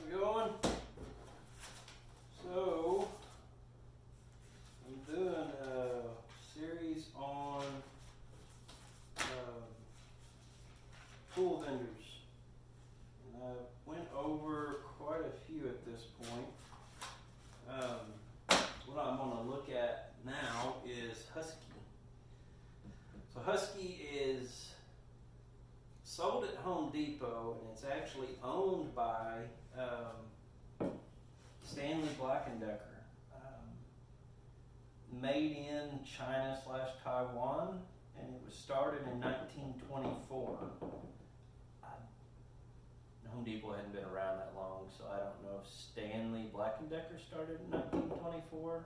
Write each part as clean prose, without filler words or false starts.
we going? So, I'm doing a series on tool vendors. And I went over quite a few at this point. What I'm going to look at now is Husky. So Husky is sold at Home Depot, and it's actually owned by Stanley Black & Decker. Made in China/Taiwan, and it was started in 1924. Home Depot hadn't been around that long, so I don't know if Stanley Black & Decker started in 1924.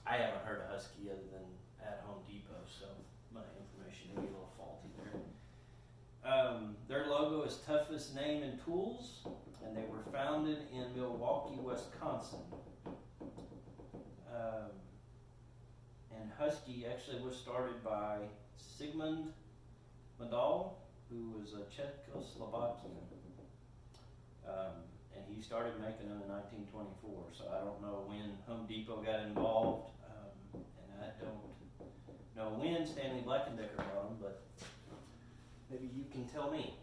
I haven't heard of Husky other than at Home Depot, so my information may be a little faulty there. Their logo is toughest name in tools, and they were founded in Milwaukee, Wisconsin. And Husky actually was started by Sigmund Medal, who was a Czechoslovakian. And he started making them in 1924, so I don't know when Home Depot got involved, and I don't know when Stanley Black & Decker bought them, but maybe you can tell me.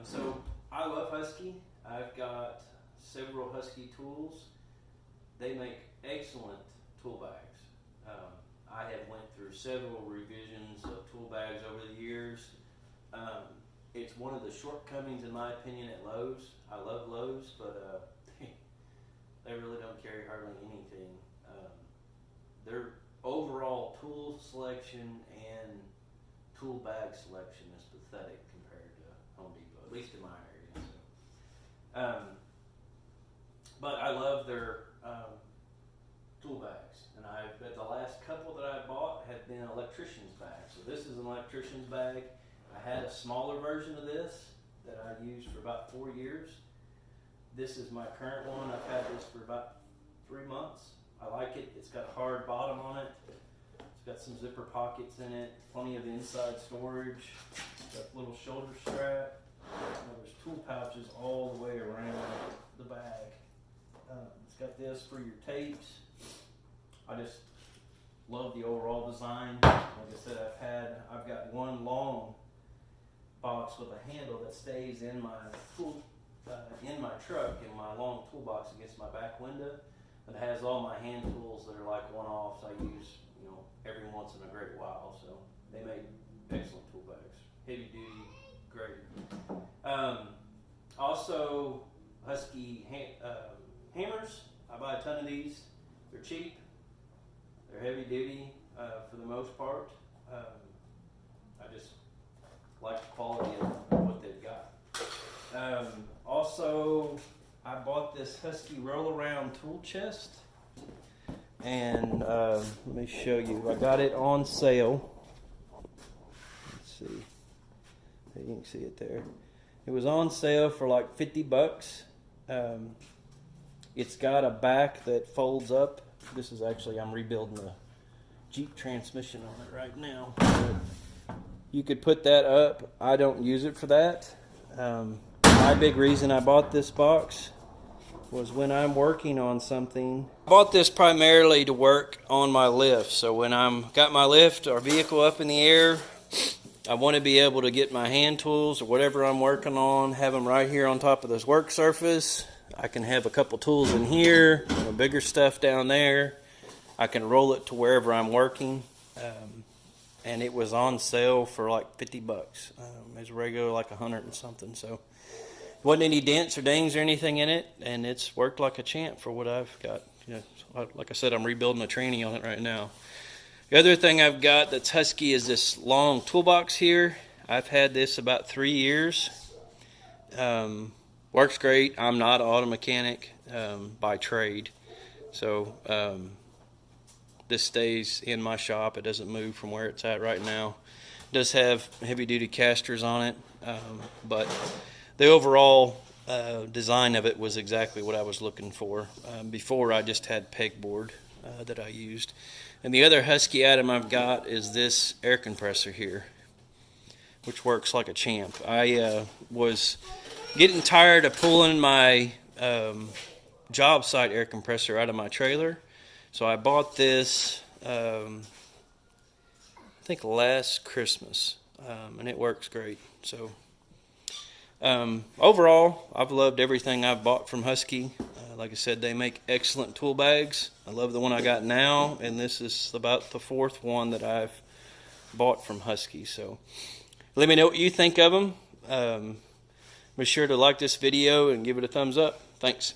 So I love Husky. I've got several Husky tools. They make excellent tool bags. I have went through several revisions of tool bags over the years. It's one of the shortcomings, in my opinion, at Lowe's. I love Lowe's, but they really don't carry hardly anything. Their overall tool selection and tool bag selection is pathetic compared to Home Depot, at least in my area. So. But I love their tool bags, and the last couple that I bought have been electrician's bags. So this is an electrician's bag. I had a smaller version of this that I used for about 4 years. This is my current one. I've had this for about 3 months. I like it. It's got a hard bottom on it. It's got some zipper pockets in it, plenty of inside storage. It's got a little shoulder strap. There's tool pouches all the way around the bag. It's got this for your tapes. I just love the overall design. Like I said, I've got one long box with a handle that stays in my tool, in my truck, in my long toolbox against my back window. It has all my hand tools that are like one-offs I use, every once in a great while. So they make excellent tool bags, heavy duty, great. Also, Husky hammers. I buy a ton of these. They're cheap. They're heavy duty for the most part. I just like the quality of what they've got. Also, I bought this Husky roll-around tool chest, and let me show you. I got it on sale. Let's see. You can see it there. It was on sale for like $50. It's got a back that folds up. This is actually, I'm rebuilding the Jeep transmission on it right now. But you could put that up. I don't use it for that. My big reason I bought this box was when I'm working on something. I bought this primarily to work on my lift. So when I'm got my lift or vehicle up in the air, I want to be able to get my hand tools or whatever I'm working on, have them right here on top of this work surface. I can have a couple tools in here, bigger stuff down there. I can roll it to wherever I'm working. And it was on sale for like $50. It was regular like 100 and something. So wasn't any dents or dings or anything in it, and it's worked like a champ for what I've got. Like I said, I'm rebuilding a tranny on it right now. The other thing I've got that's Husky is this long toolbox here. I've had this about 3 years. Works great. I'm not an auto mechanic by trade, so this stays in my shop. It doesn't move from where it's at right now. It does have heavy-duty casters on it, but the overall design of it was exactly what I was looking for. Before, I just had pegboard that I used. And the other Husky item I've got is this air compressor here, which works like a champ. I was getting tired of pulling my job site air compressor out of my trailer, so I bought this I think last Christmas, and it works great. So overall, I've loved everything I've bought from Husky. Like I said, they make excellent tool bags. I love the one I got now, and this is about the 4th one that I've bought from Husky. So let me know what you think of them. Be sure to like this video and give it a thumbs up. Thanks.